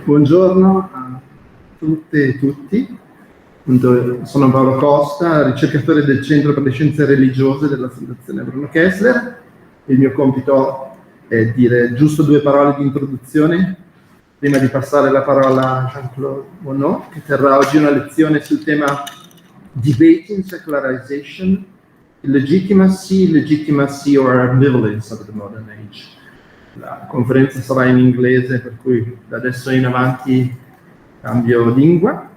Buongiorno a tutte e tutti. Sono Paolo Costa, ricercatore del Centro per le Scienze Religiose della Fondazione Bruno Kessler. Il mio compito è dire giusto due parole di introduzione prima di passare la parola a Jean-Claude Monod, che terrà oggi una lezione sul tema Debating Secularization, Illegitimacy, Legitimacy or Ambivalence of the Modern Age. La conferenza sarà in inglese, per cui da adesso in avanti cambio lingua.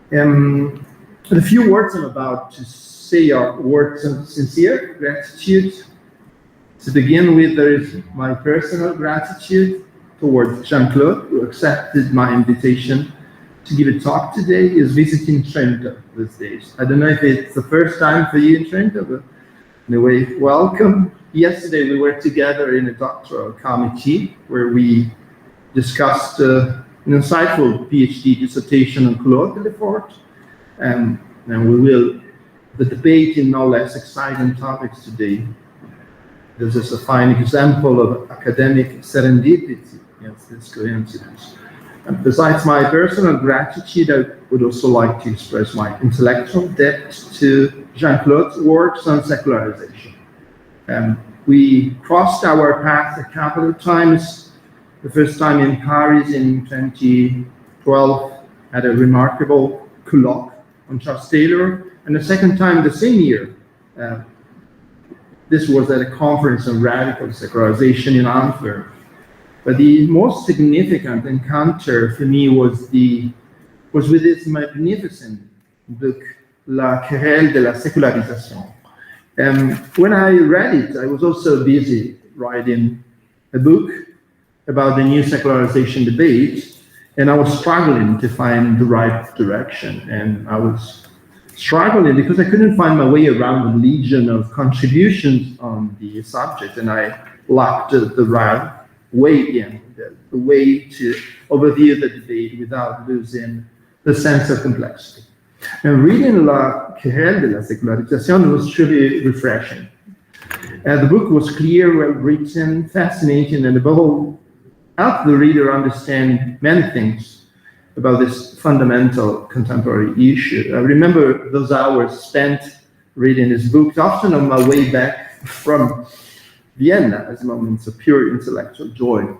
The few words I'm about to say are words of sincere gratitude. To begin with, there is my personal gratitude towards Jean-Claude, who accepted my invitation to give a talk today. He is visiting Trento these days. I don't know if it's the first time for you in Trento, but anyway, welcome. Yesterday we were together in a doctoral committee where we discussed an insightful PhD dissertation on Claude Lefort, and we will debate in no less exciting topics today. This is a fine example of academic serendipity against this coincidence. And besides my personal gratitude, I would also like to express my intellectual debt to Jean-Claude's works on secularization. We crossed our paths a couple of times. The first time in Paris in 2012 at a remarkable colloque on Charles Taylor, and the second time the same year. This was at a conference on radical secularization in Antwerp. But the most significant encounter for me was with this magnificent book, La Querelle de la Secularisation. When I read it, I was also busy writing a book about the new secularization debate, and I was struggling to find the right direction. And I was struggling because I couldn't find my way around the legion of contributions on the subject, and I lacked the right way in, the way to overview the debate without losing the sense of complexity. And reading La Querelle de la Secularisation was truly refreshing. The book was clear, well written, fascinating, and above all, helped the reader understand many things about this fundamental contemporary issue. I remember those hours spent reading this book, often on my way back from Vienna, as moments of pure intellectual joy.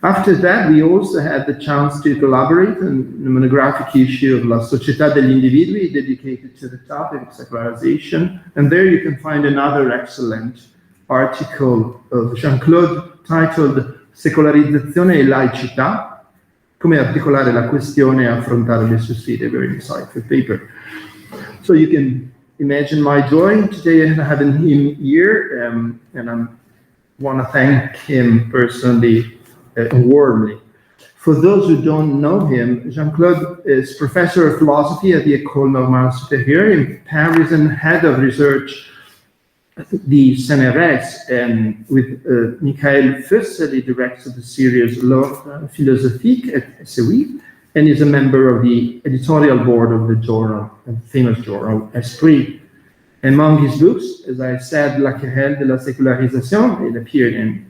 After that, we also had the chance to collaborate on the monographic issue of La Società degli Individui, dedicated to the topic of secularization. And there you can find another excellent article of Jean-Claude titled Secolarizzazione e laicità, come articolare la questione e affrontare le sue sfide, a very insightful paper. So you can imagine my joy today having him here, and I want to thank him personally warmly. For those who don't know him, Jean-Claude is professor of philosophy at the École Normale Supérieure in Paris and head of research at the CNRS, and with Michael Fussel, he directs the series L'Ordre Philosophique at SOE, and is a member of the editorial board of the journal, a famous journal, Esprit. Among his books, as I said, La Querelle de la Secularisation, it appeared in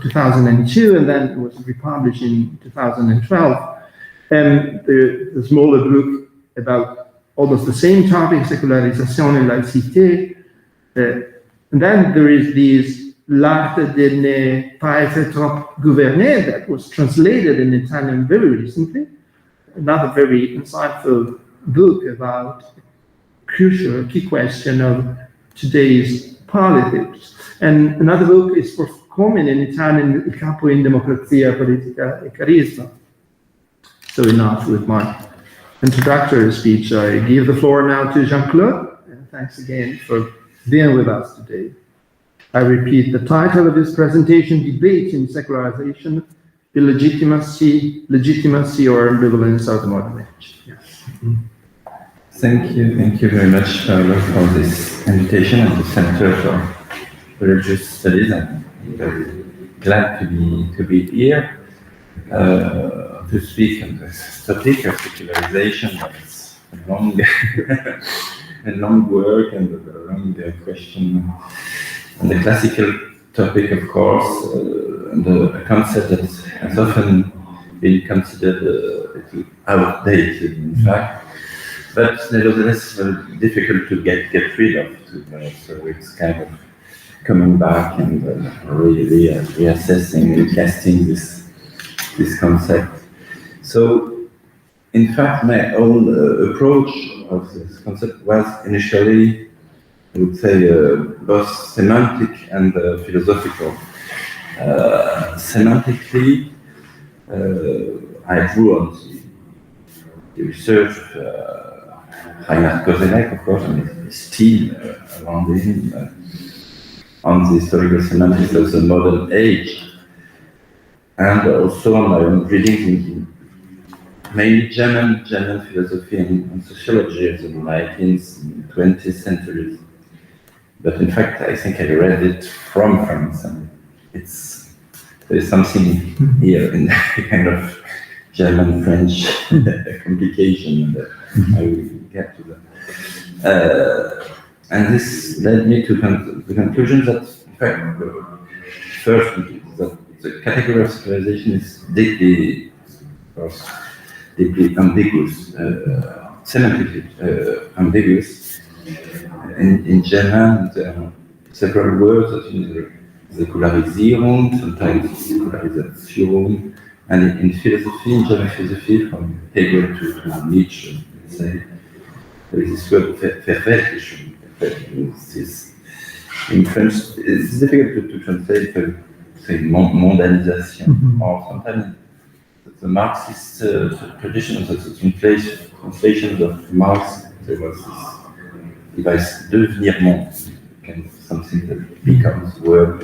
2002, and then it was republished in 2012. And the smaller book about almost the same topic, Secularisation et laïcité. And then there is this L'art de ne pas être trop gouverné that was translated in Italian very recently. Another very insightful book about crucial key question of today's politics. And another book is forthcoming in Italian, Il capo in democrazia, politica e carisma. So enough with my introductory speech. I give the floor now to Jean-Claude, and thanks again for being with us today. I repeat the title of this presentation, Debating Secularization, Illegitimacy, Legitimacy or Ambivalence of the Modern Age. Yes. Thank you very much, Paolo, for this invitation at the Center for Religious Studies. I'm very glad to be here to speak on this topic of secularization. It's a long, a long work and a long question. And the classical topic, of course, a concept that has often been considered outdated, in fact, but nevertheless difficult to get rid of. So it's kind of coming back and really reassessing, recasting this concept. So, in fact, my own approach of this concept was initially, I would say, both semantic and philosophical. Semantically, I drew on the research of Reinhard Koselleck, of course, and his team around him on the historical semantics of the modern age, and also on my own readings in mainly German philosophy and sociology of the 19th and 20th centuries. But in fact, I think I read it from France, and there's something here in kind of German-French complication, and I will get to that. And this led me to the conclusion that, in fact, first, that the category of secularization is deeply ambiguous, semantically ambiguous. In German, there are several words that mean Secularisierung, sometimes Secularisation, and in philosophy, in German philosophy, from Hegel to Nietzsche, let's say, there is this word Verweltlichung. In French, it's difficult to translate, say, mondialisation, or sometimes the Marxist tradition, the translations of Marx, there was this device, devenir monde, kind of something that becomes word,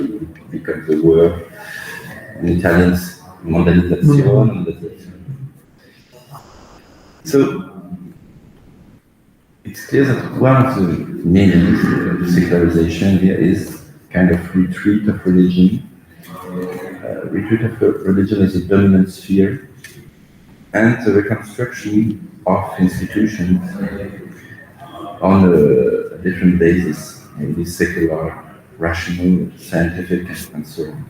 becomes a word. In Italian, mondialization. So it's clear that one of the meanings of secularization here is kind of retreat of religion. Retreat of religion as a dominant sphere, and the reconstruction of institutions on a different basis, maybe secular, rational, scientific, and so on.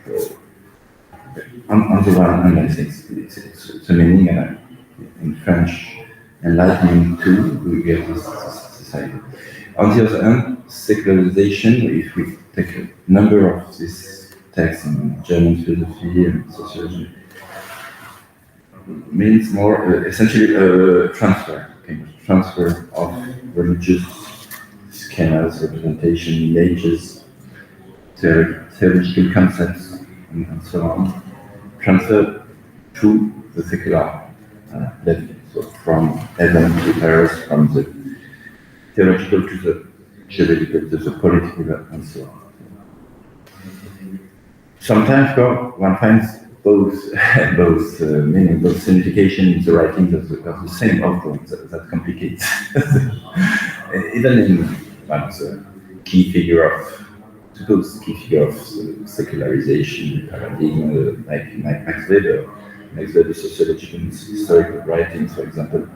So, on the one hand, I think it's a meaning, in French, enlightenment too, we get this idea. On the other hand, secularization, if we take a number of these texts in German philosophy and sociology, means more essentially a transfer of religious schemas, representation, images, theological concepts, and so on, transferred to the secular level. So from heaven to earth, from the theological to the juridical, to the political, and so on. Sometimes one finds both meaning, both signification in the writings of the same author that complicates. Even in one of the key figure of secularization paradigm, like Max Weber's sociological and historical writings, for example.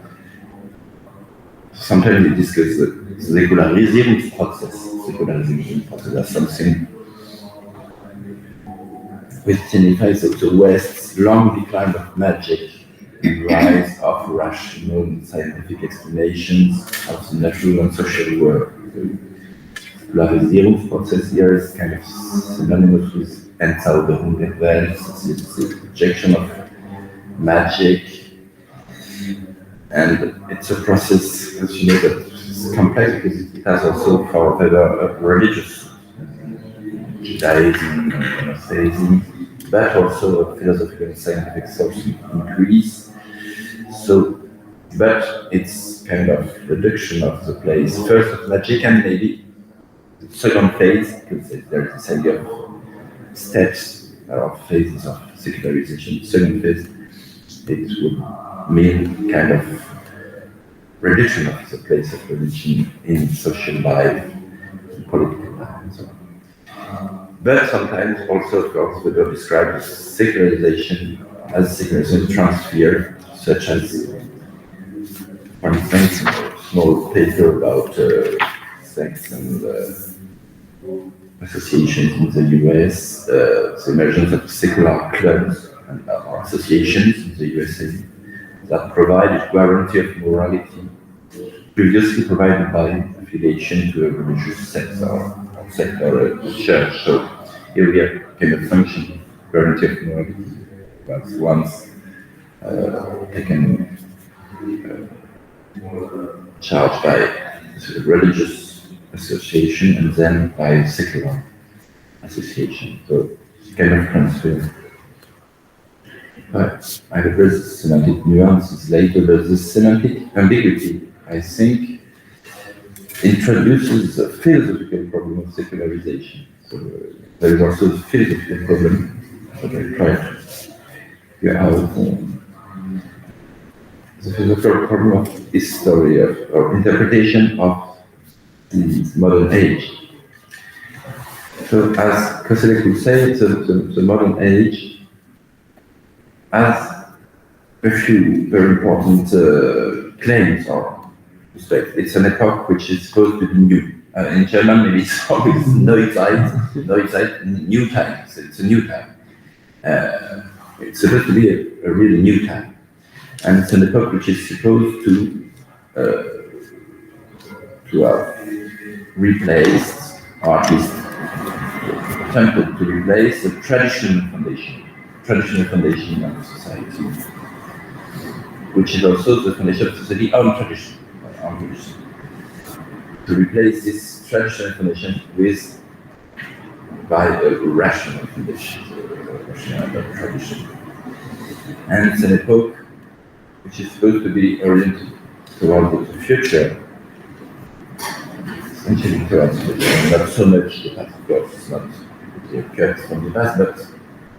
Sometimes we discuss the Secularisierung process as something which signifies the West's long decline of magic and rise of rational and scientific explanations of the natural and social world. Secularisierung process here is kind of synonymous with Entzauberung der Welt, it's the rejection of magic, and it's a process, as you know, that is complex because it has also for religious Judaism and monotheism, but also a philosophical and scientific source in Greece. So, but it's kind of reduction of the place, first of magic, and maybe the second phase, because there is this idea of steps or phases of secularization. Second phase, it would mean kind of reduction of the place of religion in social life, in political life, and so on. But sometimes also, of course, we will describe secularization as secularization transfer, such as, for instance, a small paper about sex and associations in the US, the emergence of secular clubs and associations in the USA that provide a guarantee of morality previously provided by affiliation to a religious sect or church. So here we have kind of function, guarantee of morality, that's once taken charged by a religious association and then by secular association. So it's kind of transfer. But I address the semantic nuances later, but the semantic ambiguity, I think, introduces a philosophical problem of secularization. So there is also a philosophical problem that I try to figure out. The philosophical problem of history, of interpretation of the modern age. So as Koselleck would say, the modern age has a few very important claims or respect. It's an epoch which is supposed to be new. In German, maybe it's always Neuzeit, new time. So it's a new time. It's supposed to be a really new time. And it's an epoch which is supposed to have replaced, or at least attempted to replace, the traditional foundation of society, which is also the foundation of society on tradition. To replace this traditional foundation by a rational foundation, rational tradition. And it's an epoch which is supposed to be oriented towards the future, essentially towards the future, not so much the past, of course, it's not the cut from the past, but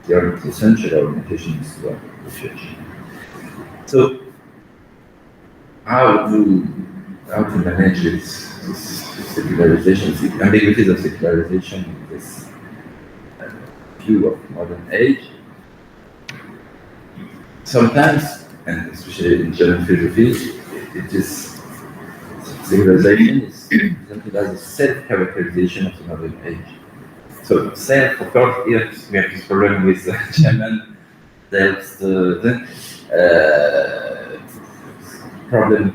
the essential orientation is towards the future. So, how to manage this secularization, the ambiguities of secularization in this view of modern age? Sometimes, and especially in German philosophy, it is secularization is presented as a self-characterization of the modern age. So self, of course, here we have this problem with German. There's the problem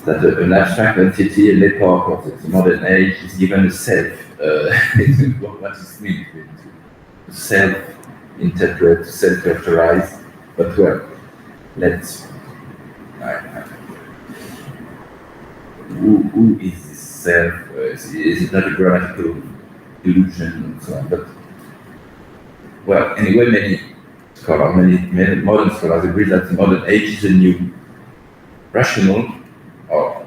that an abstract entity, an epoch of the modern age, is given a self. What does it mean to self-interpret, to self-characterize? But well, let's. Who is this self? Is it not a grammatical illusion and so on? But well, anyway, many modern scholars agree that the modern age is a new rational, or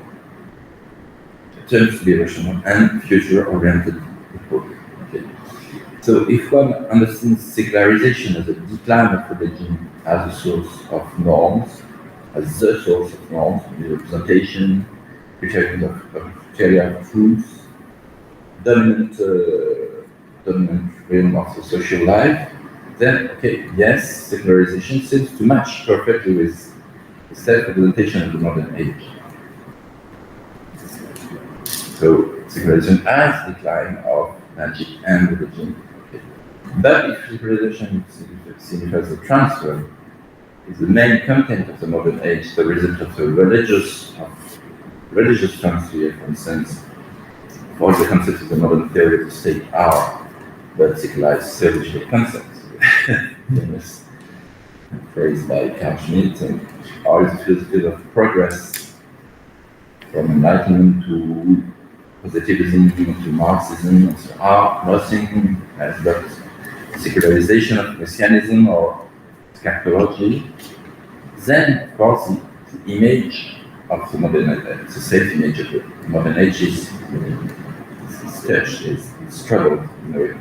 attempts to be rational and future-oriented epoch. Okay. So if one understands secularization as a decline of religion as a source of norms, as the source of norms, the representation, rejecting of criteria of truth, dominant realm of the social life, then, okay, yes, secularization seems to match perfectly with the self-representation of the modern age. So, secularization has decline of magic and religion. Okay. But if secularization signifies the transfer, is the main content of the modern age the result of the religious transfer, for instance, all the concepts of the modern theory of the state are but secularized theological concepts. Famous phrase by Karl Schmitt, and all the philosophies of progress from Enlightenment to positivism to Marxism and so on, nothing as but secularization of Messianism or eschatology. Then, of course, the image of the modern age, the self-image of the modern age is touched, is struggled in a way.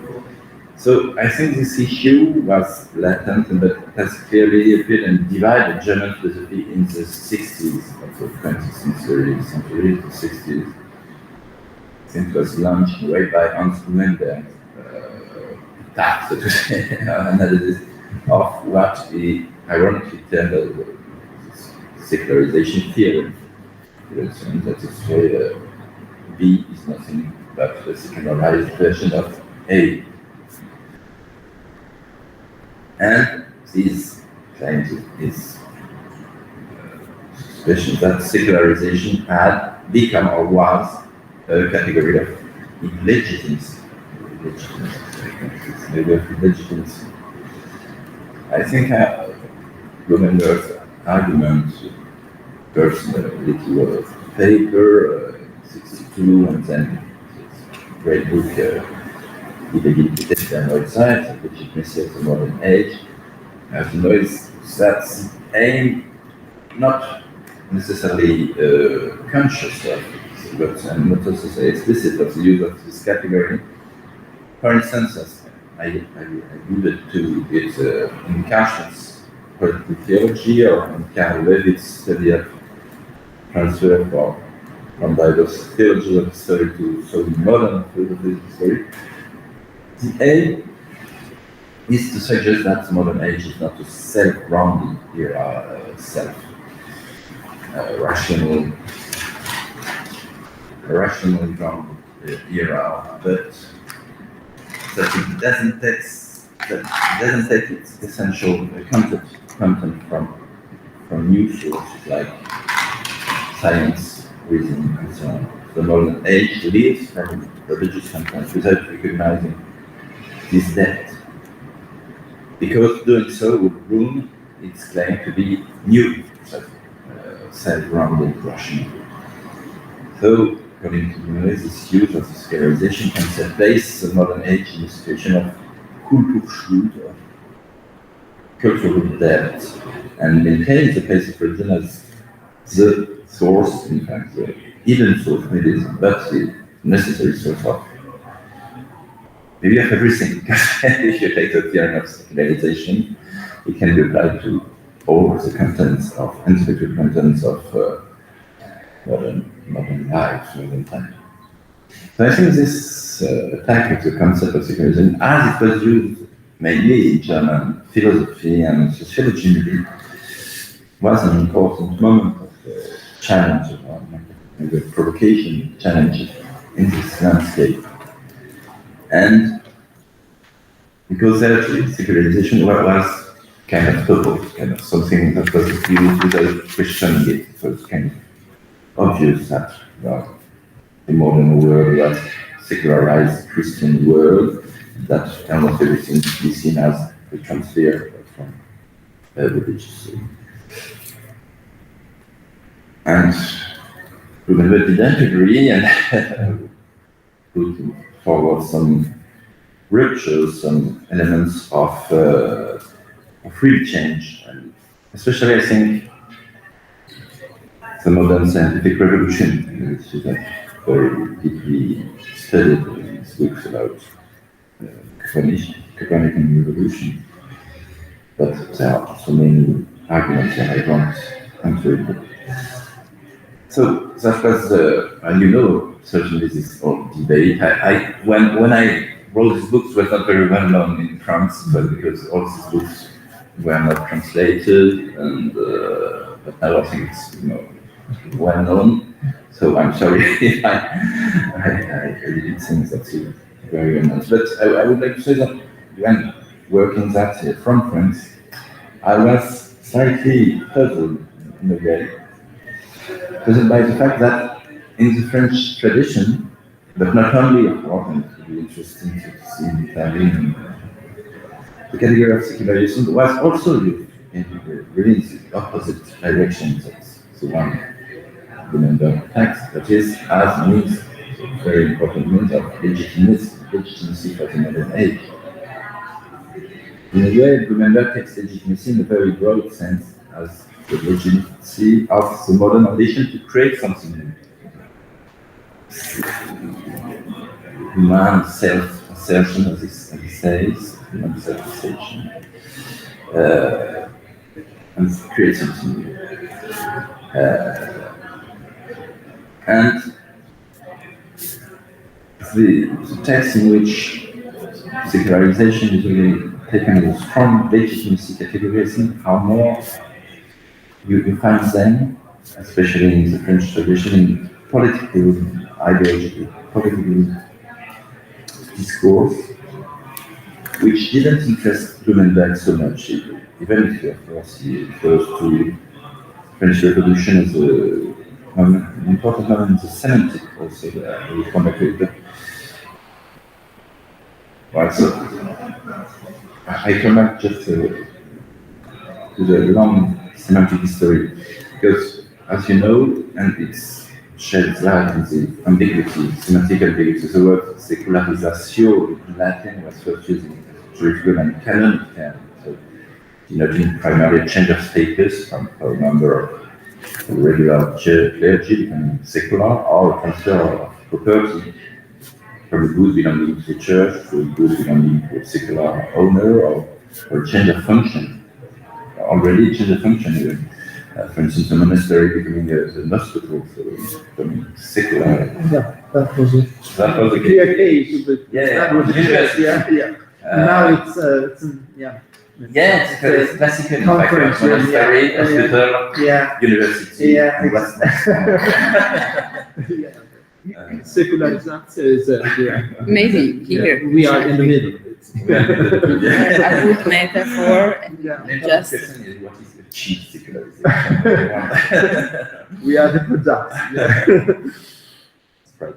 So I think this issue was latent, but has clearly appeared and divided German philosophy in the 60s of the 20th century, the 60s. I think it was launched in a way by Hans Blumenberg, attack, so to say, analysis of what he ironically termed as secularization theory. That is very B is nothing but the secularized version of A. And these claims, these suspicions that secularization had become or was a category of illegitimacy. Legitimacy. I think Blumenberg's argument, personality was paper, 62, and then this great book, Illegitimacy der Neuzeit, Legitimacy of the Modern Age. As you know, that's aim not necessarily conscious of, but not also say explicit of the use of this category. For instance, as I alluded to it in Cash's political theology, or in Karl Löwith's study of transfer from diverse theology of history to so modern philosophy of history. The aim is to suggest that the modern age is not a self-grounded era, rationally grounded era, but that it doesn't take its essential content from new sources like science, reason, and so on. The modern age lives from religious content without recognizing this depth, because doing so would ruin its claim to be new, self-grounded, rational. So, according to Schmitt, this use of the secularization concept places the modern age in a situation of Kulturschuld, of cultural depth, and maintains the place of religion as the source, in fact, the hidden source, maybe, but the necessary source of maybe of everything. Because if you take the theory of secularization, it can be applied to all the contents of intellectual contents of modern life, modern time. So I think this attack of the concept of secularization, as it was used mainly in German philosophy and sociology, was an important moment of challenge, maybe provocation, challenge in this landscape. And because secularization was kind of total, kind of something that was used without questioning it. It was kind of obvious that the modern world was secularized Christian world, that almost everything should be seen as a transfer from religious. And Blumenberg didn't agree and put forward some ruptures, some elements of real change, and especially I think the modern scientific revolution, which is very deeply studied in these books about Copernican revolution. But there are so many arguments that I won't answer it. So that was, and you know, certainly this whole debate. When I wrote these books, was not very well known in France, but because all these books were not translated, and but now I think it's well known. So I'm sorry if I did things that you very unknown. But I would like to say that when working that from France, I was slightly puzzled in a way. Puzzled by the fact that in the French tradition, but not only, of course, and it would be interesting to see in Italy, the category of secularization was also used in really the opposite direction. That's the one Blumenberg text, that is, as means, a very important means of legitimacy for the modern age. In a way, Blumenberg takes legitimacy in a very broad sense as the legitimacy of the modern ambition to create something new. Human self-assertion, as he says, human self-assertion, and create something new. And the text in which secularization is really taken as a strong legitimacy category, I think how more you find them, especially in the French tradition, in political, ideological, politically discourse, which didn't interest Blumenberg so much, even if, of course, he refers to French Revolution as an important moment in the semantic also, we'll come back to it. Well, so I come back just to the long semantic history, because as you know, and it sheds light on the ambiguity, semantic ambiguity, the word secularization in Latin was first used in juridical and canonic terms, so denoting primarily a change of status from a member of regular clergy becoming secular, or a transfer of property from a good belonging to the church to a good belonging to a secular owner, or a change of function. Already a change of function even. For instance, a monastery becoming an hospital, so becoming secular. Yeah, that was a clear case. That was a case. Yeah. Now it's it's classical in fact, monastery, hospital, university, and Secularization is maybe here. We are in the middle. A good metaphor, just what is the cheap secularization? We are the product. Right.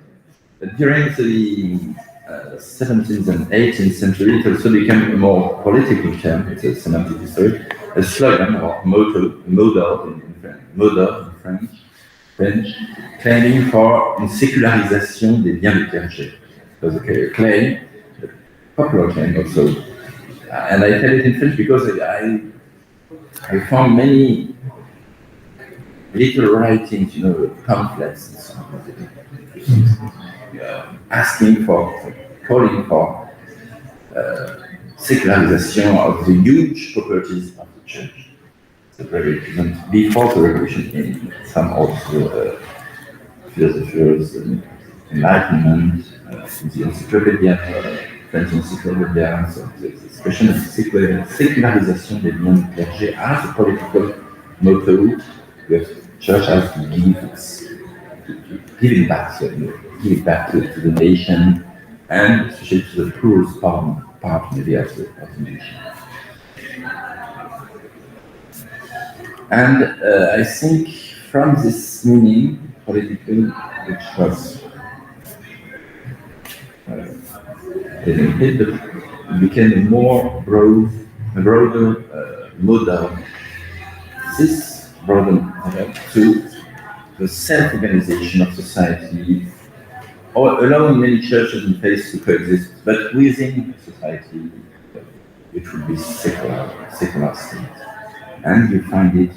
But during the 17th and 18th century, it also became a more political term. It's a semantic history, a slogan or motto in French, claiming for une sécularisation des biens du clergé. It was a claim, a popular claim also, and I tell it in French because I found many little writings, pamphlets and so on, calling for secularization of the huge properties of the church. Before the revolution came, some also philosophers, Enlightenment, the Encyclopedia, French Encyclopedia, so the expression of secularization des biens du clergé as a political motto, because the church has to give it back, give it back to the nation, and especially to the poorest part maybe of the nation. And I think from this meaning, political, which was it became a more broader model. This broadened to the self-organization of society, or allowing many churches and faiths to coexist, but within society, which would be secular state. And you find it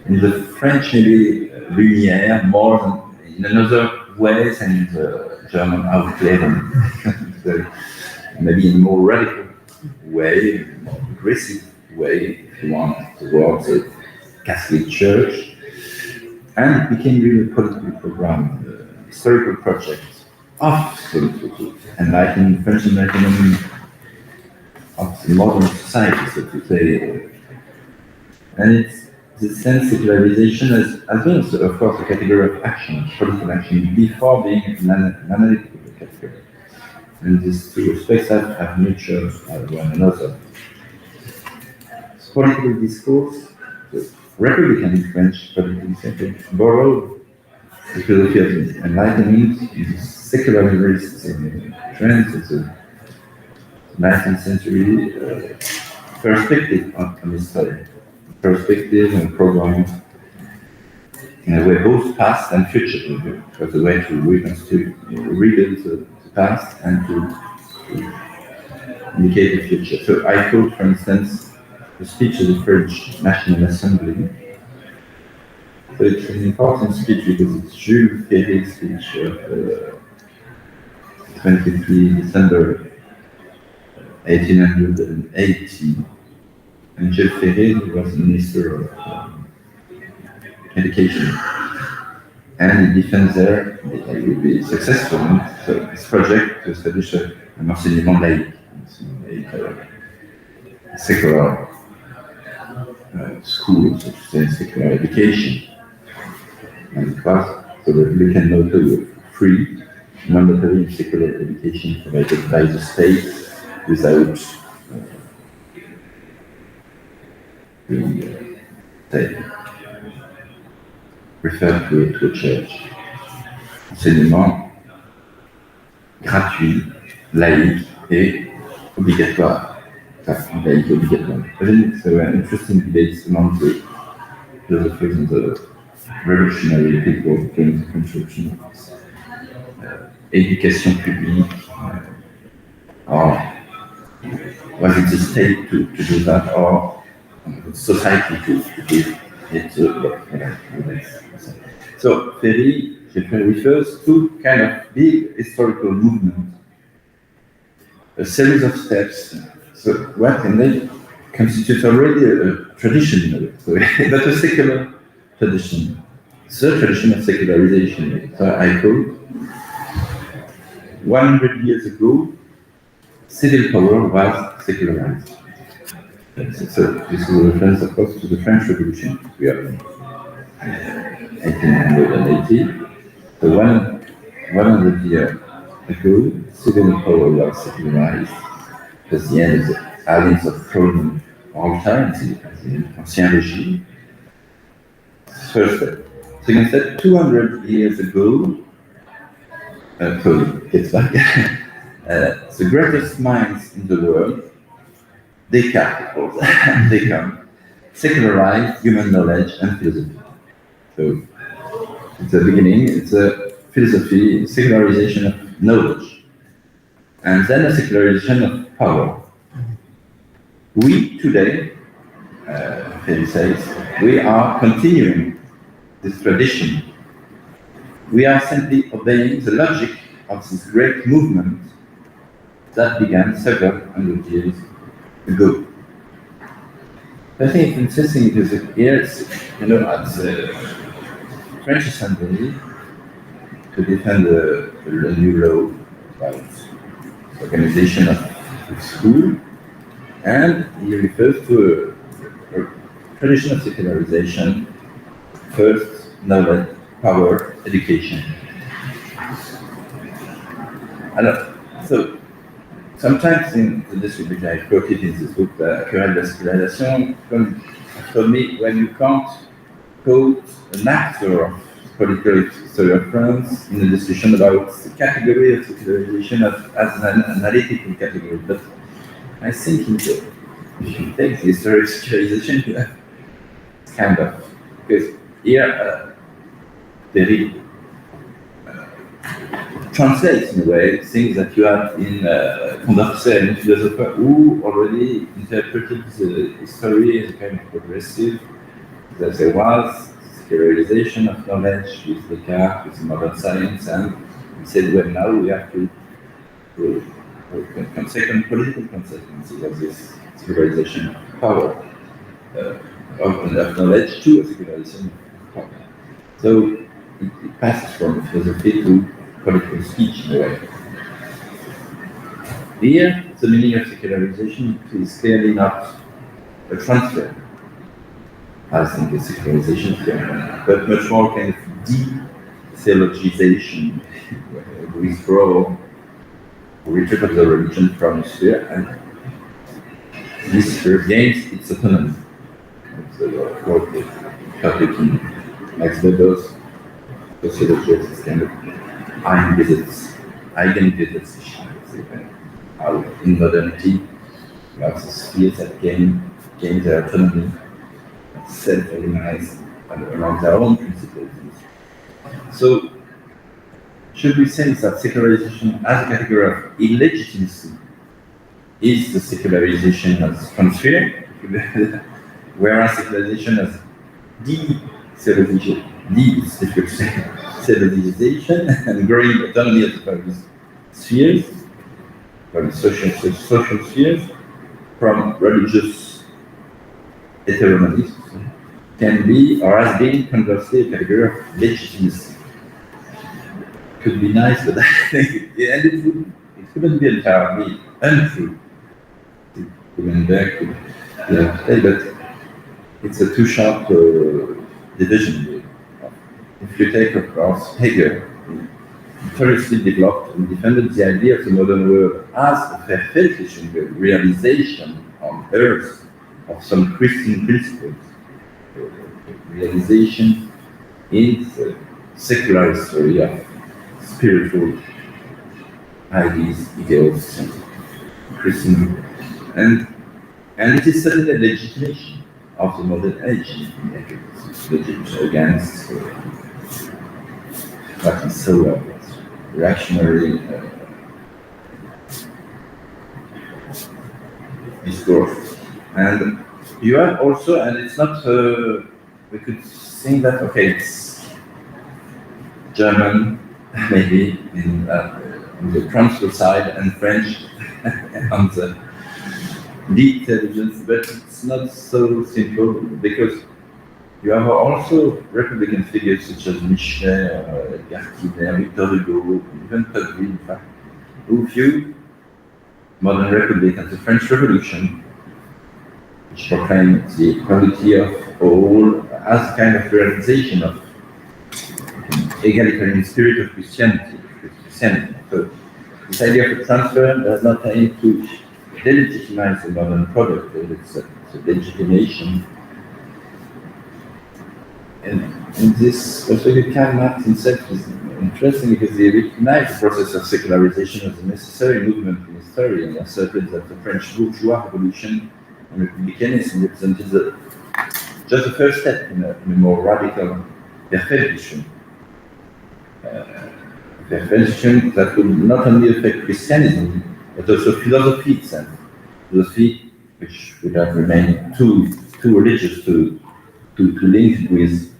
in the French, maybe Lumière, more than in another ways, and in the German Aufklärung, maybe in a more radical way, more aggressive way, if you want, towards the Catholic Church. And it became really a political program, historical project of the enlightenment, French enlightenment of the modern society, so to say. And it's the sense secularization has been, of course, a category of action, political action, before being an analytical category. And these two aspects have nurtured one another. Political discourse, the Republican French political discourse, borrowed the philosophy of enlightenment, the secularist trends of the 19th century perspective on history. Perspective and program in a way both past and future, because the way to rebuild the past and to indicate the future. So I quote, for instance, the speech of the French National Assembly. So it's an important speech because it's Jules Ferry's speech of 23 December 1880. And Jules Ferry was the Minister of Education. And he defends there that he will be successful. So his project to establish an enseignement laïque, secular school, so to say, secular education. And it was the Republican motto of free, mandatory and secular education provided by the state without being referred to a church. Enseignement gratuit, laïque et obligatoire. Enfin, laïque obligatoire. I think it's an interesting debate among the philosophers and the revolutionary people during the construction of this. Éducation publique, or was it the state to do that, or society to give it? So, Ferry refers to kind of big historical movement, a series of steps. So, what and they constitutes already a tradition in a way, so but a secular tradition. It's a tradition of secularization. So I quote, 100 years ago, civil power was secularized. This is a reference, of course, to the French Revolution. We are in 1880. So 100 years ago, civil power was secularized. It was the end of the alliance of throne all time, the Ancien Régime. First step. Second step, 200 years ago, gets back. The greatest minds in the world, Descartes, secularized human knowledge and philosophy. So it's the beginning, it's a philosophy, secularization of knowledge, and then a secularization of power. We today, Ferry says, we are continuing this tradition. We are simply obeying the logic of this great movement that began several hundred years ago. I think it's interesting because here, at the French Assembly, to defend a new law about organization of school, and he refers to a tradition of secularization, first knowledge, power, education. So sometimes in the descriptive, I quoted in this book, Querelle de Secularisation, told me when you can't quote an actor of political history of France in a discussion about the category of secularization as an analytical category. But I think if you take the history of secularization, you have kind of, because here, Ferry translates in a way things that you have in Condorcet and philosopher who already interpreted the history as a kind of progressive, that there was secularization of knowledge with Descartes, with modern science, and we said, well, now we have to second political consequences of this secularization of power, of knowledge to a secularization of power. So it passes from philosophy to political speech in a way. Here, the meaning of secularization is clearly not a transfer, as in the secularization, but much more kind of de-theologization, withdrawal, retreat of the religion from the sphere, and this sphere gains its autonomy. It's the work with Catholic in Max Weber's sociology of this kind of eigenvisits, how in modernity, you have the spheres that gain their autonomy, self-organize around their own principles. So, should we say that secularization as a category of illegitimacy is the secularization of transfer, whereas secularization as de-theologization and growing autonomy of the various spheres, from social spheres, from religious heteronomism, can be or has been conversely a category of legitimacy. Could be nice, but I think it couldn't be entirely untrue. Blumenberg could say, but it's a too sharp division. If you take, of course, Hegel, thoroughly developed and defended the idea of the modern world as a verwirklichung, the realization on earth of some Christian principles, realization in the secular history of spiritual ideas, ideals, and Christian, and it is certainly a legitimation of the modern age. It's legitimate against what is so reactionary discourse. And you have also, and it's not, we could think that, okay, it's German, maybe on the transfer side, and French on the deep intelligence, but it's not so simple because you have also Republican figures such as Michel, Gartiner, Victor Hugo, even Tocqueville, in fact, who view modern Republic as the French Revolution, which proclaimed the equality of all as a kind of realization of egalitarian spirit of Christianity. So this idea of a transfer does not aim to delegitimize the modern product, it's a legitimation. And this also Karl Marx himself is interesting because he recognized the process of secularization as a necessary movement in history and asserted that the French bourgeois revolution and republicanism represented just the first step in a more radical verwirklichung. Verwirklichung that would not only affect Christianism, but also philosophy itself. Philosophy which would have remained too religious to link with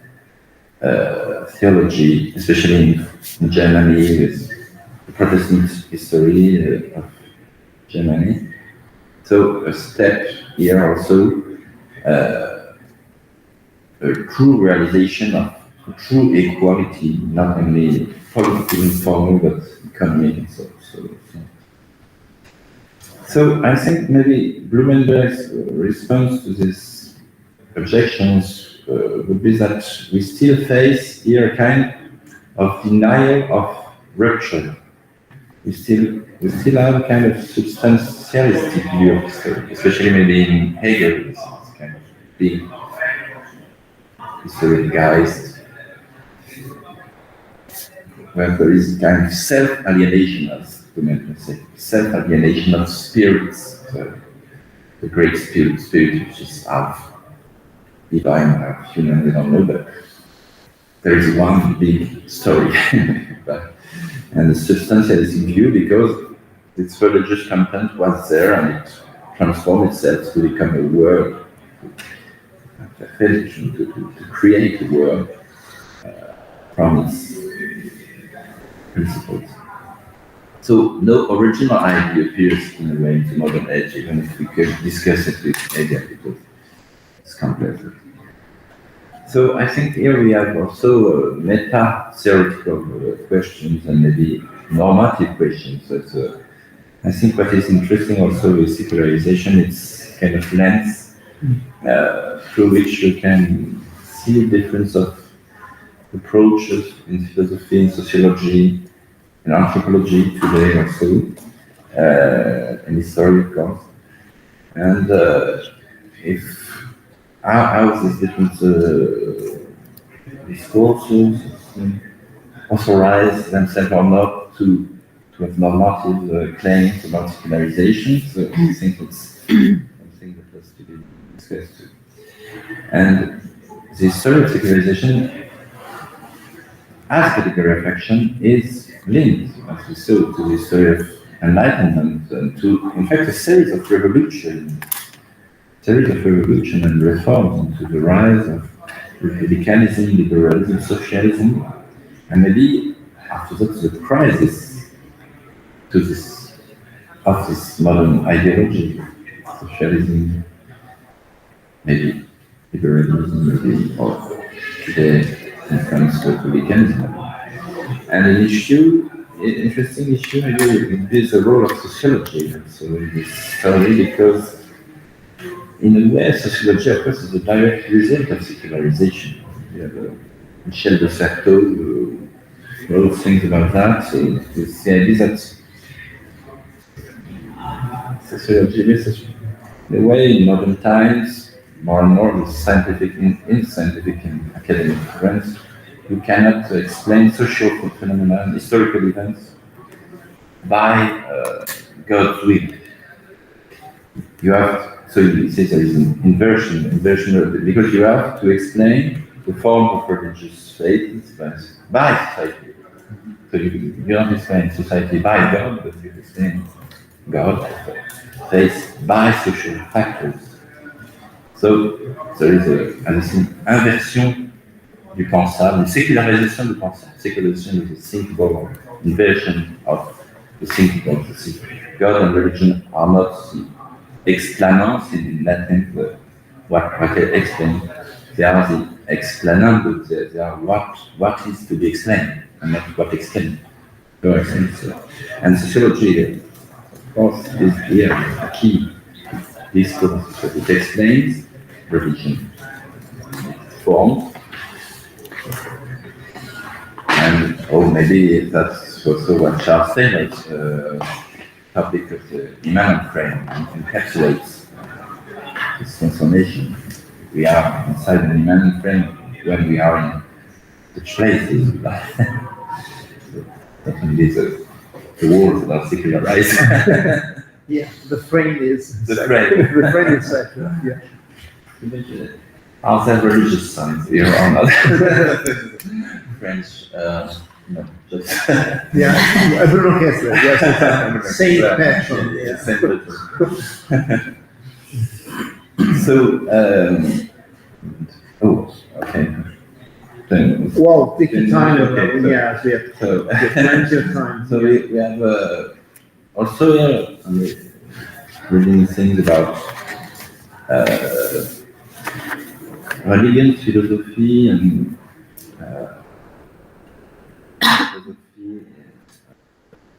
theology, especially in Germany, with the Protestant history of Germany. So a step here also, a true realization of true equality, not only political and formal, but economic and so. So I think maybe Blumenberg's response to these objections would be that we still face here a kind of denial of rupture. We still have a kind of substantialistic view of history, especially maybe in Hegel, this kind of big historicized, where there is kind of self-alienation, as Blumenberg said, self-alienation of spirits, the great spirit which is half divine, half human, we don't know, but there is one big story. And the substantialistic view, because its religious content was there and it transformed itself to become a word, to create a word from its principles. So no original idea appears in a way in the modern age, even if we could discuss it with Hegel, because it's complex. So I think here we have also meta-theoretical questions and maybe normative questions. So I think what is interesting also with secularization, it's kind of lens through which you can see the difference of approaches in philosophy, in sociology, in anthropology today also, in history, of course. And if how these different discourses authorize themselves or not to have normative claims about secularization. So I think it's something that has to be discussed too. And the history of secularization as critical reflection is linked, as we saw, to the history of enlightenment and to, in fact, a series of revolutions and reforms, into the rise of republicanism, liberalism, socialism, and maybe after that the crisis of this modern ideology, socialism, maybe liberalism, maybe, or today in France, republicanism. And an interesting issue, maybe is the role of sociology also in this story, because in a way, sociology, of course, is a direct result of secularization. We have Michel de Certeau, wrote things about that. So it's the idea that sociology is the way in modern times, more and more with scientific in scientific and academic trends, you cannot explain social phenomena, historical events by God's will. You have, so you say there is an inversion because you have to explain the form of religious faith by society. So you don't explain society by God, but you explain God, faith by social factors. So there is an inversion du pensable, secularisation du pensable. Secularization is a thinkable inversion of the thinkable. God and religion are not the explanants in Latin, what I explain. They are the explanant, but they are what is to be explained, and not what explained. And sociology, of course, is here a key discourse. So it explains religion, form, and maybe that's also what Charles Taylor's topic of the immanent frame encapsulates this transformation. We are inside an immanent frame when we are in such places. So definitely the walls are secularized. Yeah, the frame is the frame. The frame is secular. Yeah. Are there religious signs here or not? French. No, just yeah, Bruno Kessler, yes, Saint Patron. Yeah, Saint Patron. So, okay. Well, take your time. Okay, so, yes, we have plenty of time. So we have also reading things about religion, philosophy, and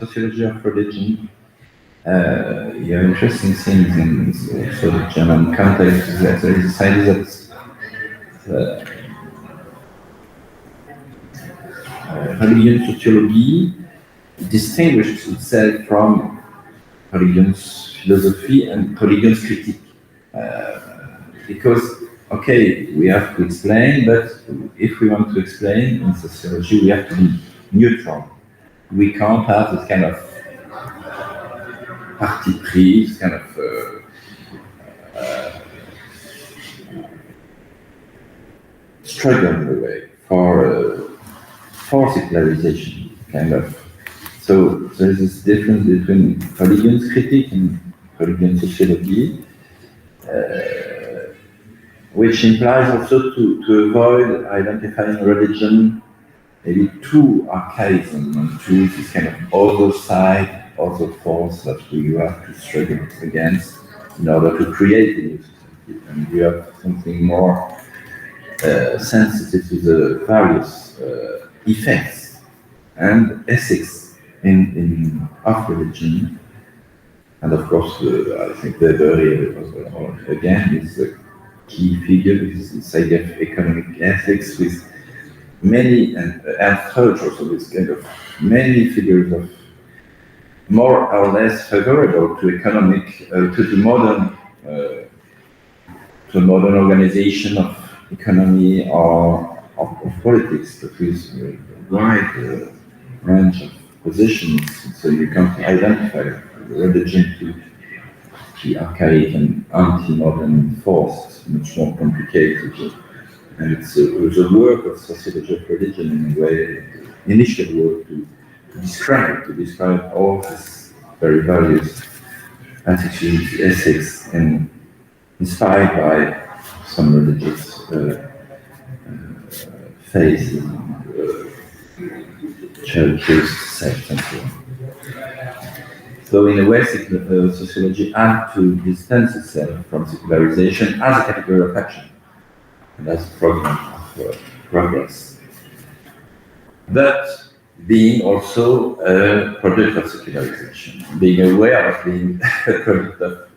sociology of religion. You have interesting things in also the German context. There is this idea that religion sociology distinguishes itself from religion's philosophy and religion's critique. Because, okay, we have to explain, but if we want to explain in sociology, we have to be neutral. We can't have this kind of parti pris, this kind of struggle in a way for secularization, kind of. So there is this difference between religion's critique and religion sociology, which implies also to avoid identifying religion maybe to archaism and to this kind of other side, other force that you have to struggle against in order to create a new society. And you have something more sensitive to the various effects and ethics of religion. And of course, I think Weber again is a key figure with this idea of economic ethics, with many, and Freud also with kind of many figures of more or less favorable to economic, to the modern organization of economy or of politics, but with a wide range of positions, so you can identify religion to the archaic and anti-modern force, much more complicated. And it's the work of sociology of religion in a way, initial work to describe all these very various attitudes, ethics, and inspired by some religious faith, churches, sects, and so on. So in a way, sociology had to distance itself from secularization as a category of action and as a program of progress, but being also a product of secularization, being aware of being a product of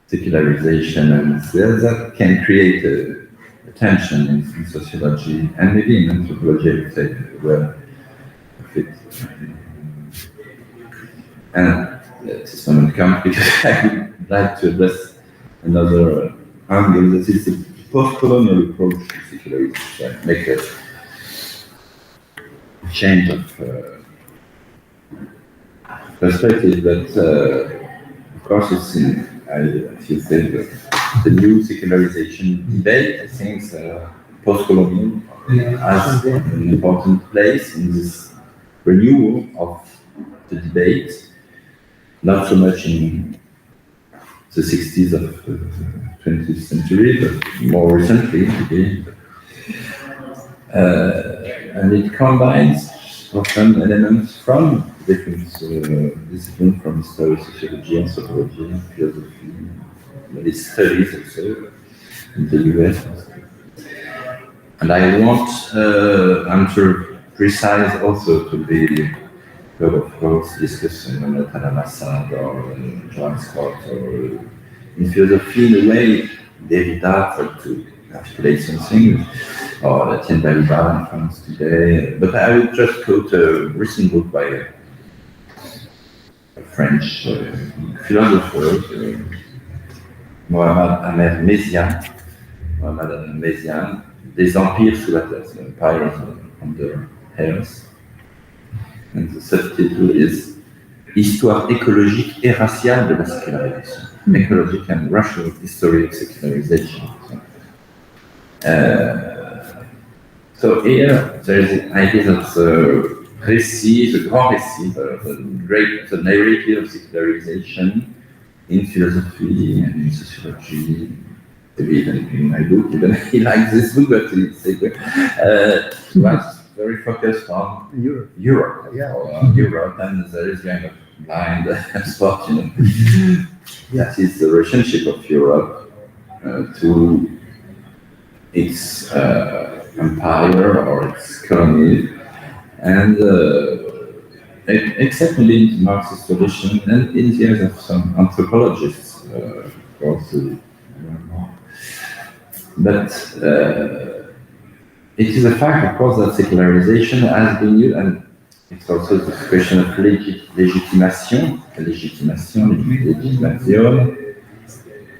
secularization, and that can create a tension in sociology and maybe in anthropology, I would say, where fit. And this is going to come because I would like to address another angle, that is the post-colonial approach to secularization. Make a change of perspective, but of course it's in, as you said, the new secularization debate. I think post-colonial has an important place in this renewal of the debate, not so much in the 60s of the 20th century, but more recently today. And it combines often elements from different disciplines, from history, sociology, anthropology, philosophy, many studies also in the US. And I want, I'm sure, precise also to be, of course, discussing on Assad or John Scott or in philosophy in a way Derrida tried to articulate something, or Etienne Balibar in France today. But I would just quote a recent book by a French philosopher, Mohamed Méziane, Des empires sous la terre, so empires under earth. And the subtitle is Histoire écologique et raciale de la sécularisation. Ecological and racial history of secularization. So here there is the idea of the récit, the grand récit, the narrative of secularization in philosophy and in sociology. Maybe even in my book, even he likes this book, but it was very focused on Europe. Europe, and there is kind of blind spot, That is the relationship of Europe to its empire or its colony, and except maybe in Marxist tradition and in the eyes of some anthropologists, of course. But it is a fact, of course, that secularization has been used, and it's also the question of legitimation,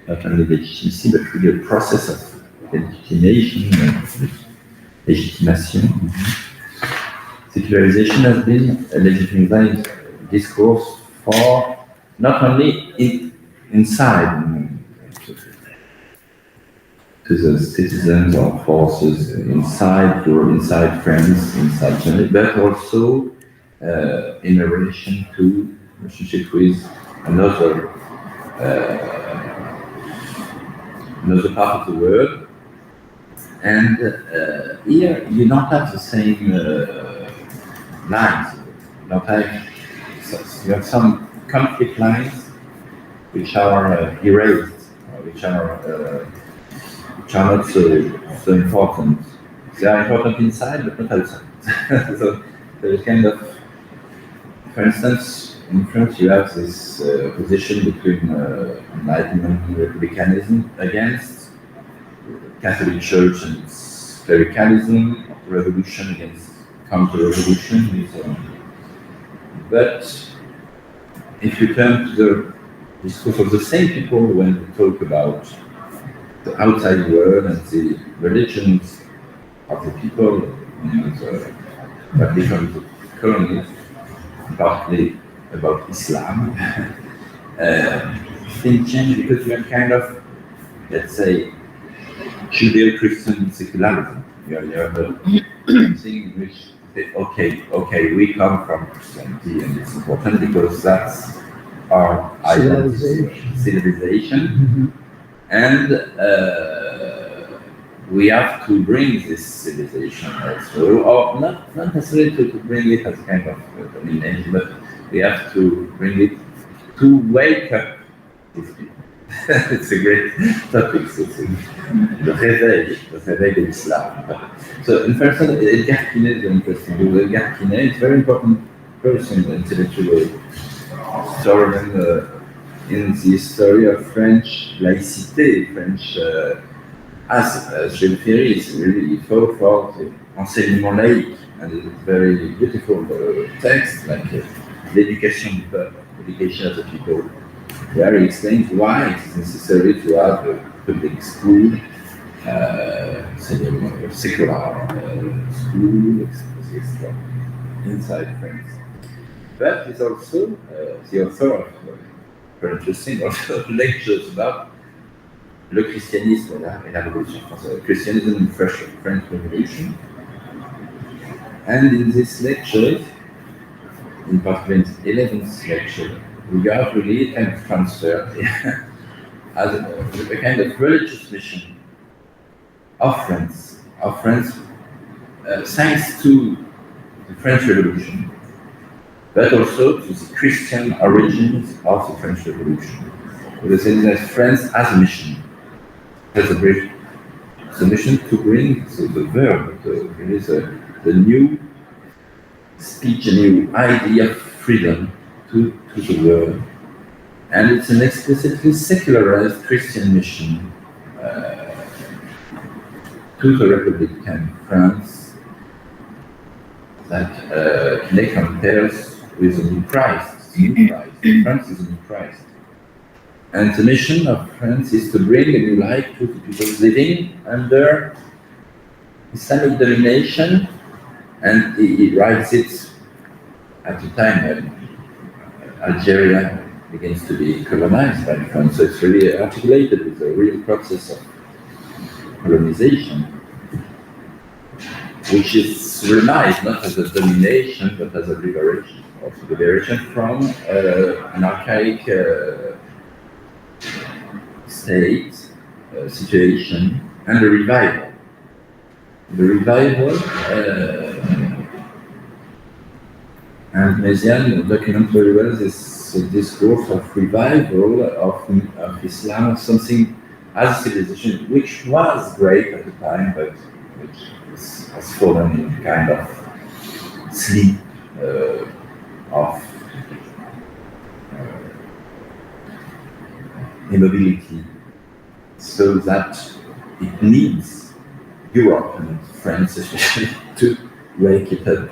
not only legitimacy, but really a process of legitimation, legitimation. Secularization has been a legitimized discourse for not only inside to the citizens or forces inside Europe, inside France, inside Germany, but also in a relationship with another part of the world. And here you don't have the same lines. You have some conflict lines which are erased, which are not so important. They are important inside, but not outside. So there is kind of, for instance, in France you have this position between Enlightenment and Republicanism against Catholic Church and its clericalism, revolution against counter-revolution, and so on. But if you turn to the discourse of the same people when we talk about the outside world and the religions of the people, that becomes the colonies, partly about Islam, things change because you have kind of, let's say, Judeo-Christian secularism. You have something in which say, okay, we come from Christianity, and it's important because that's our identity, civilization. Mm-hmm. And we have to bring this civilization also, or not necessarily to bring it as kind of domination, but we have to bring it to wake up these people. It's a great topic, le réveil de l'islam. So, in fact, Edgar Quinet is interesting. Edgar Quinet is a very important person, intellectual historian in the history of French laïcité, French as Gilles Ferry is really fought for the enseignement laïque, and it's very beautiful text like l'éducation du peuple, education of the people, where he explains why it is necessary to have a public school, secular school, etc. inside France. But he's also the author of very interesting also lectures about le christianisme et la Révolution française, Christianism in French Revolution. And in this lecture, in particular in the 11th lecture, we got really kind of transfer as a kind of religious mission of France, thanks to the French Revolution, but also to the Christian origins of the French Revolution. Because it is France as a mission, as a mission to bring the verb, the new speech, a new idea of freedom to the world. And it's an explicitly secularized Christian mission to the Republican France that Kine compares with the new Christ. France is a new Christ. And the mission of France is to bring a new light to the people living under Islamic domination, and he writes it at the time when Algeria begins to be colonized by France. So it's really articulated with a real process of colonization, which is realized not as a domination but as a liberation, also liberation from an archaic state, situation, and a revival. The revival, and Messiaen documents very well this discourse of revival of Islam, something as a civilization which was great at the time, but which has fallen in kind of sleep of immobility, so that it needs Europe and France especially to wake it up.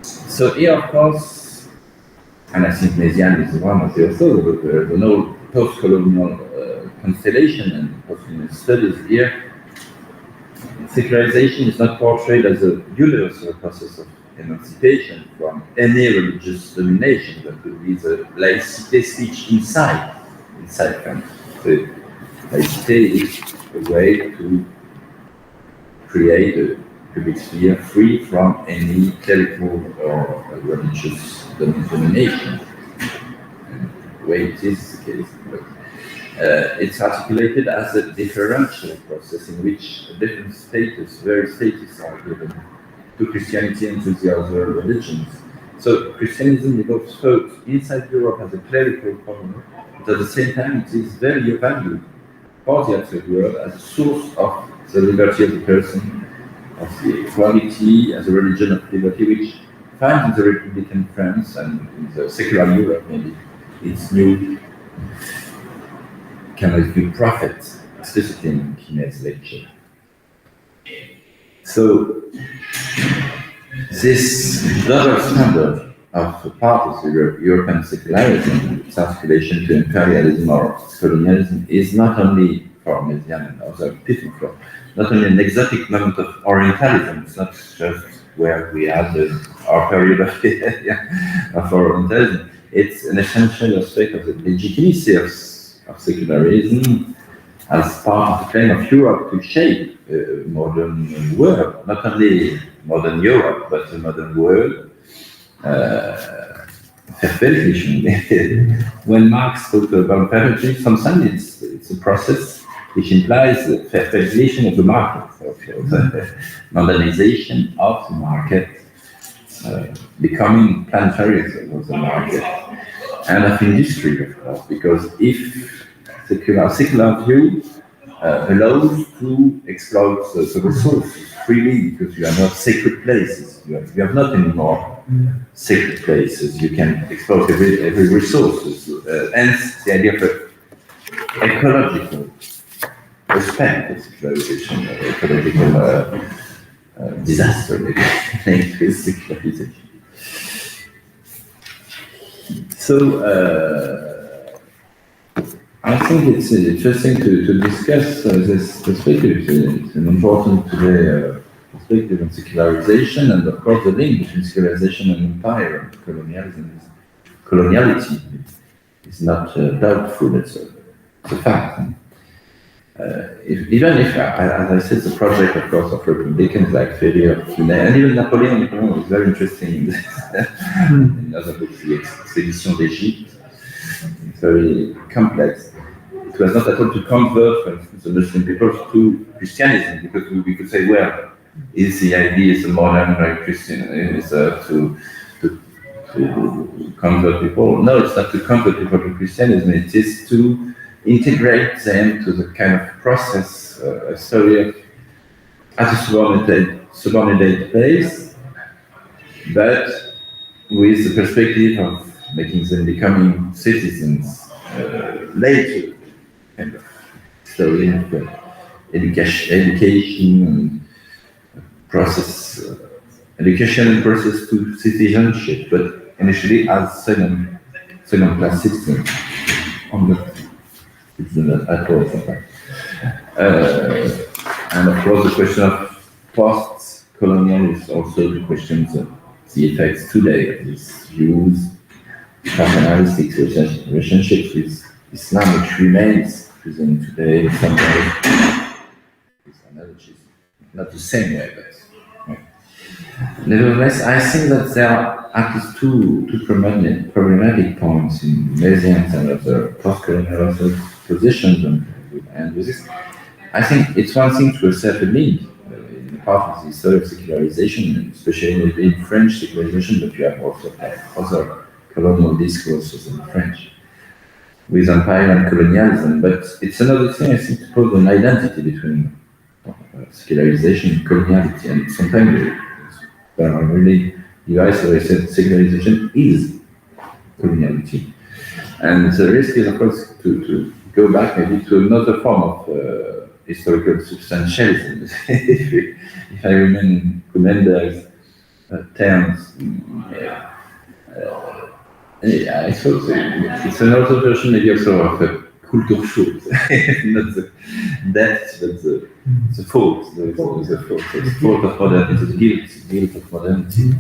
So here, of course, and I think Messiaen is one of the authors of the whole post-colonial constellation and post-colonial studies here. Secularization is not portrayed as a universal process of emancipation from any religious domination, but would be the laïcité speech inside France. The laïcité is a way to create a public sphere free from any clerical or religious domination. And the way it is the case, but it's articulated as a differential process in which different various status are given to Christianity and to the other religions. So Christianism develops both inside Europe as a clerical power, but at the same time it is very valued for the outside world as a source of the liberty of the person, of the equality, as a religion of liberty, which finds in the Republican France and in the secular Europe maybe its new kind of new prophet, explicitly in Kine's lecture. So this double standard of part of the European secularism, its articulation to imperialism or colonialism, is not only for Messiaen and other people, not only an exotic moment of Orientalism. It's not just where we had our period of Orientalism. It's an essential aspect of the legitimacy of secularism as part of the claim of Europe to shape a modern world, not only modern Europe, but the modern world. When Marx talked about perpetuation, sometimes it's a process which implies the fertilization of the market, of the modernization of the market, becoming planetary of the market, and of industry, of course, because if secular view allows to exploit the resources freely, because you are not sacred places. You have not anymore sacred places. You can exploit every resource. Hence, the idea of ecological aspect of secularization, ecological disaster, maybe, linked with secularization. So, I think it's interesting to discuss this perspective. It's an important today perspective on secularization, and of course the link between secularization and empire and colonialism. Coloniality is not doubtful, it's a fact. Even if, as I said, the project, of course, of Republicans like failure, and even Napoleon is very interesting in other books, the Expedition d'Egypte. It's very complex. It was not at all to convert, for instance, the Muslim people to Christianism, because we could say, well, is the idea is a modern Christian, is to convert people? No, it's not to convert people to Christianism, it is to integrate them to the kind of process, a story of at a subordinate place, but with the perspective of making them becoming citizens later, kind of story of education and process, education and process to citizenship, but initially as second-class citizens on the at all sometimes. And of course, the question of post-colonial is also the questions of the effects today of these views, paternalistic relationships with Islam, which remains present today in some way. These analogies, not the same way, but nevertheless, I think that there are at least two problematic points in Mesians and other post-colonial positions and with this. I think it's one thing to assert a link in the part of the story of secularization, especially maybe in French secularization, but you have also other colonial discourses in French with empire and colonialism. But it's another thing, I think, to put an identity between secularization and coloniality, and sometimes there are really devices where I said secularization is coloniality. And the risk is, of course, to go back maybe to another form of historical substantialism. If I remember Blumenberg's terms, I thought it's another version maybe also of a Kulturschuld, not the death, but the fault, the fault of modernity, the guilt of modernity.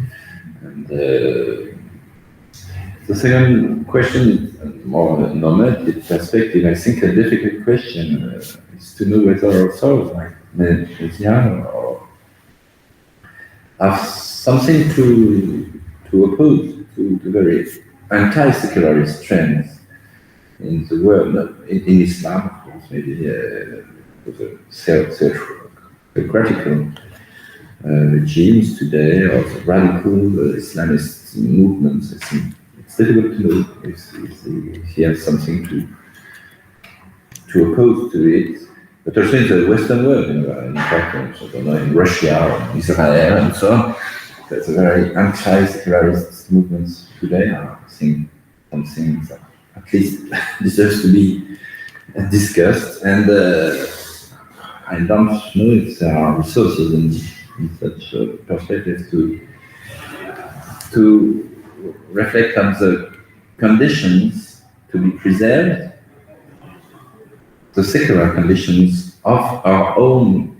And the second question, more normative perspective, I think a difficult question is to know whether ourselves, like Mesian, or have something to oppose to very anti-secularist trends in the world, in Islam, of course, maybe with a self-critical regimes today, or the radical Islamist movements. I think it's difficult to know if he has something to oppose to it. But also in the Western world, in fact, in Russia or Israel and so on, there's a very anti-secularist movements today. I think something that at least deserves to be discussed. And I don't know if there are resources in such perspective to reflect on the conditions to be preserved, the secular conditions of our own,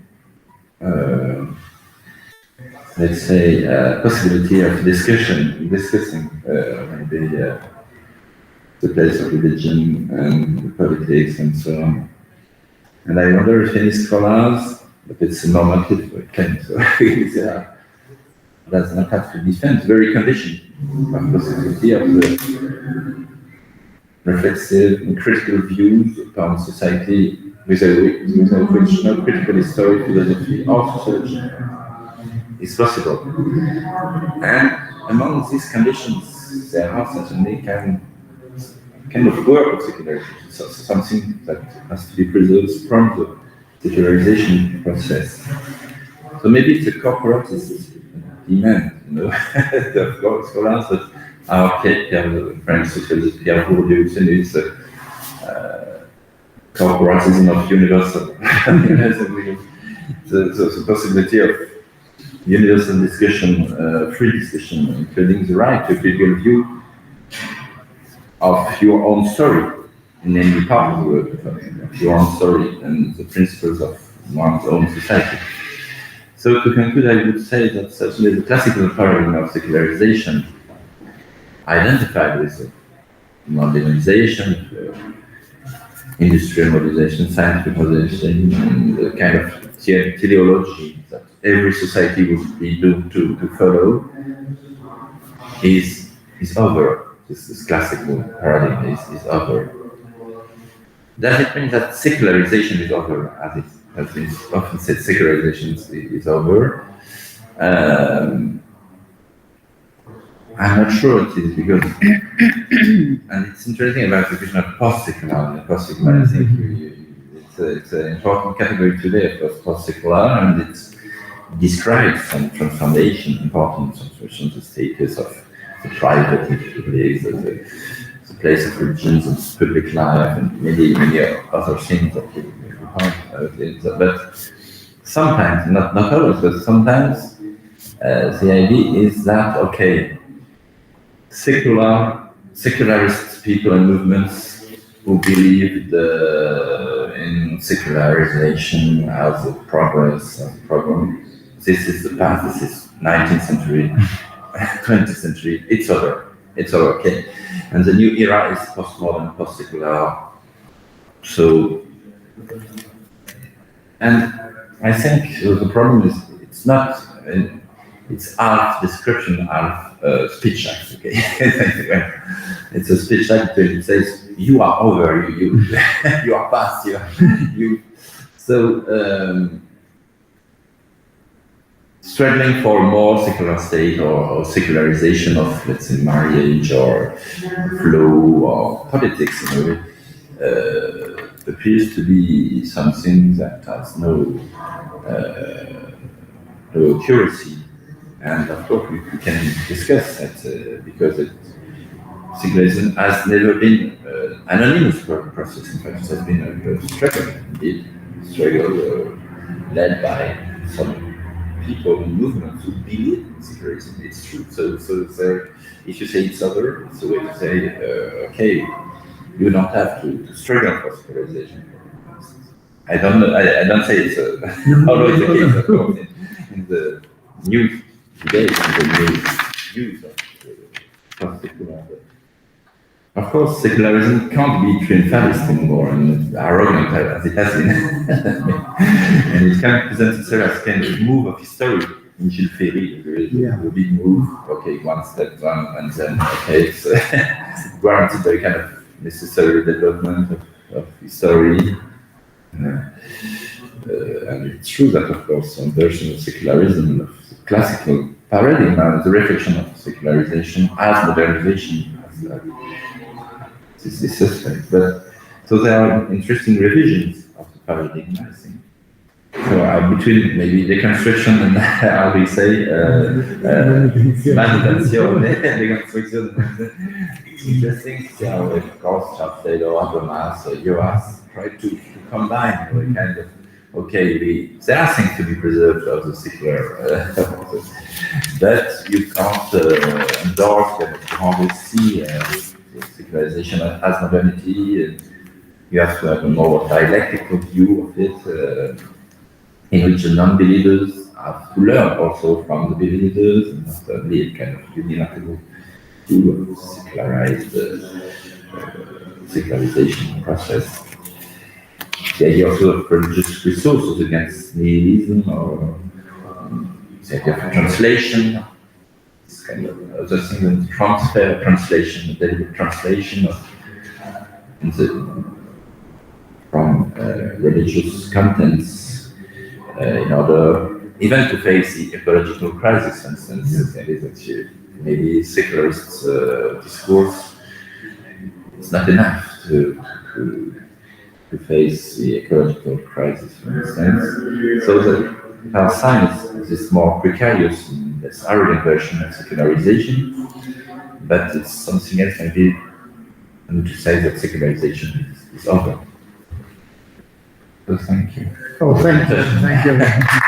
let's say, possibility of discussing maybe the place of religion and politics and so on. And I wonder if any scholars, but it's a normative claim, so does not have to defend the very condition of possibility of the reflexive and critical views upon society without which no critical history, philosophy, or sociology is possible. And among these conditions, there are certainly kind of work of secularization, so something that has to be preserved from the secularization process. So maybe it's a corporatist demand, of course, scholars, but our French sociologist Pierre Bourdieu is corporatism of universal, the possibility of universal discussion, free discussion, including the right to critical view of your own story, in any part of the world, of your own story, and the principles of one's own society. So to conclude, I would say that certainly the classical paradigm of secularization, identified with modernization, industrial modernization, scientific modernization, and the kind of teleology that every society would be doomed to follow, is over. This classical paradigm is over. Does it mean that secularization is over, as it has been often said, secularization is over? I'm not sure it is, because, and it's interesting about the question of post-secular. Post-secular, I think it's an important category today, of course, post-secular, and it describes some transformation, important transformation, the status of the private and public, the place of religions and public life, and many other things that we have. But sometimes, not always, but sometimes, the idea is that, okay, secularist people and movements who believed in secularization as a progress, as a program, this is the past, this is 19th century, 20th century, it's over, okay. And the new era is postmodern, post-secular. So, and I think the problem is, it's not, it's half description, half speech act, okay? It's a speech act that it says, you are over, you you are past, you. So, struggling for more secular state or secularization of, let's say, marriage or flow or politics, in a way, appears to be something that has no accuracy. And of course, we can discuss that because secularization has never been an anonymous process. In fact, it has been a struggle, indeed, led by some people in movements who believe in secularization. It's true. So if you say it's over, it's a way to say, okay, you don't have to struggle for secularization. I don't know. I don't say it's always the case, of course, in the news today, in the news of particular. Of course, secularism can't be triumphalist anymore and arrogant as it has been. And it can present itself as kind of move of history in Gilles Ferry, a big move, okay, one step, and then, okay, it's guaranteed by kind of necessary development of history. And it's true that, of course, some version of secularism, of the classical paradigm, the reflection of secularization as modernization, is suspect. But so there are interesting revisions of the paradigm, I think. So between maybe deconstruction and how we say manutention, deconstruction, it's interesting to see how, of course, Charles Taylor, Habermas, Joas try to combine a kind of, okay, there are things to be preserved of the secular, but you can't endorse, you can't always see secularization as modernity, and you have to have a more dialectical view of it, in which the non-believers have to learn also from the believers, and not only a kind of unilateral view of secularized secularization process. The idea also of religious resources against nihilism, or the idea of translation, this kind of other thing than translation, deliberate translation from religious contents in order even to face the ecological crisis, for instance. Maybe secularist discourse is not enough to face the ecological crisis, for instance. So our science is this more precarious and less arrogant version of secularization, but it's something else maybe, and to say that secularization is over. So thank you. Oh, thank you. Thank you.